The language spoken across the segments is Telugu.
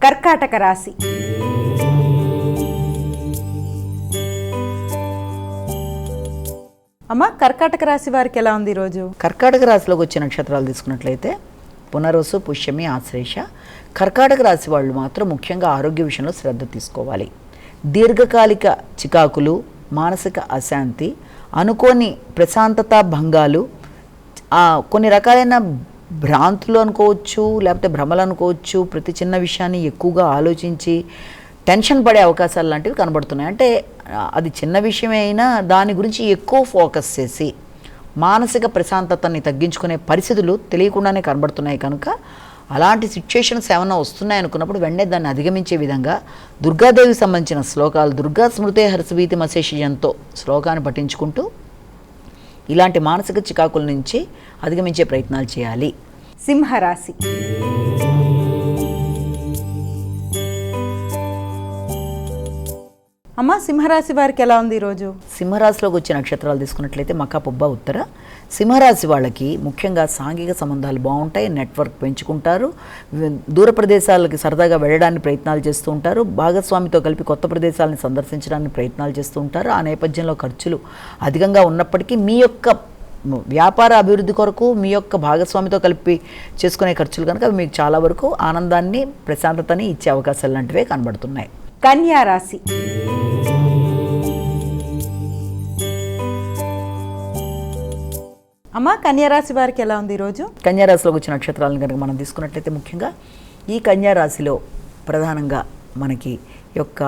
కర్కాటక రాశి. అమ్మ, కర్కాటక రాశి వారికి ఎలా ఉంది ఈరోజు? కర్కాటక రాశిలోకి వచ్చే నక్షత్రాలు తీసుకున్నట్లయితే పునర్వసు, పుష్యమి, ఆశ్లేష. కర్కాటక రాశి వాళ్ళు మాత్రం ముఖ్యంగా ఆరోగ్య విషయంలో శ్రద్ధ తీసుకోవాలి. దీర్ఘకాలిక చికాకులు, మానసిక అశాంతి, అనుకోని ప్రశాంతత భంగాలు, కొన్ని రకాలైన భ్రాంతులు అనుకోవచ్చు, లేకపోతే భ్రమలు అనుకోవచ్చు. ప్రతి చిన్న విషయాన్ని ఎక్కువగా ఆలోచించి టెన్షన్ పడే అవకాశాలు లాంటివి కనబడుతున్నాయి. అంటే అది చిన్న విషయమే అయినా దాని గురించి ఎక్కువ ఫోకస్ చేసి మానసిక ప్రశాంతతని తగ్గించుకునే పరిస్థితులు తెలియకుండానే కనబడుతున్నాయి. కనుక అలాంటి సిచ్యుయేషన్స్ ఏమైనా వస్తున్నాయి అనుకున్నప్పుడు వెంటనే దాన్ని అధిగమించే విధంగా దుర్గాదేవికి సంబంధించిన శ్లోకాలు, దుర్గా స్మృతే హర్షవీతి మశేషయంతో శ్లోకాన్ని పఠించుకుంటూ ఇలాంటి మానసిక చికాకుల నుంచి అధిగమించే ప్రయత్నాలు చేయాలి. సింహరాశి. అమ్మ, సింహరాశి వారికి ఎలా ఉంది ఈరోజు? సింహరాశిలోకి వచ్చే నక్షత్రాలు తీసుకున్నట్లయితే మఖ, పుబ్బ, ఉత్తర. సింహరాశి వాళ్ళకి ముఖ్యంగా సాంఘిక సంబంధాలు బాగుంటాయి, నెట్వర్క్ పెంచుకుంటారు, దూర ప్రదేశాలకి సరదాగా వెళ్ళడానికి ప్రయత్నాలు చేస్తూ ఉంటారు, భాగస్వామితో కలిపి కొత్త ప్రదేశాలను సందర్శించడానికి ప్రయత్నాలు చేస్తూ ఉంటారు. ఆ నేపథ్యంలో ఖర్చులు అధికంగా ఉన్నప్పటికీ మీ యొక్క వ్యాపార అభివృద్ధి కొరకు మీ యొక్క భాగస్వామితో కలిపి చేసుకునే ఖర్చులు కనుక మీకు చాలా వరకు ఆనందాన్ని, ప్రశాంతతని ఇచ్చే అవకాశాలు లాంటివే కనబడుతున్నాయి. కన్యా రాశి. అమ్మ, కన్యారాశి వారికి ఎలా ఉంది ఈరోజు? కన్యారాశిలోకి వచ్చిన నక్షత్రాలను కనుక మనం తీసుకున్నట్లయితే ముఖ్యంగా ఈ కన్యారాశిలో ప్రధానంగా మనకి యొక్క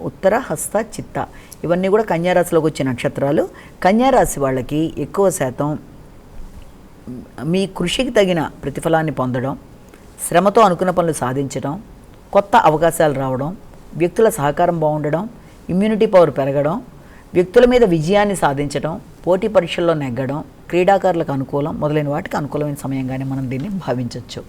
ఉత్తర, హస్త, చిత్త ఇవన్నీ కూడా కన్యారాశిలోకి వచ్చే నక్షత్రాలు. కన్యారాశి వాళ్ళకి ఎక్కువ శాతం మీ కృషికి తగిన ప్రతిఫలాన్ని పొందడం, శ్రమతో అనుకున్న పనులు సాధించడం, కొత్త అవకాశాలు రావడం, వ్యక్తుల సహకారం బాగుండడం, ఇమ్యూనిటీ పవర్ పెరగడం, వ్యక్తుల మీద విజయాన్ని సాధించడం, పోటీ పరీక్షల్లో నెగ్గడం, క్రీడాకారులకు అనుకూలం మొదలైన వాటికి అనుకూలమైన సమయంగానే మనం దీన్ని భావించవచ్చు.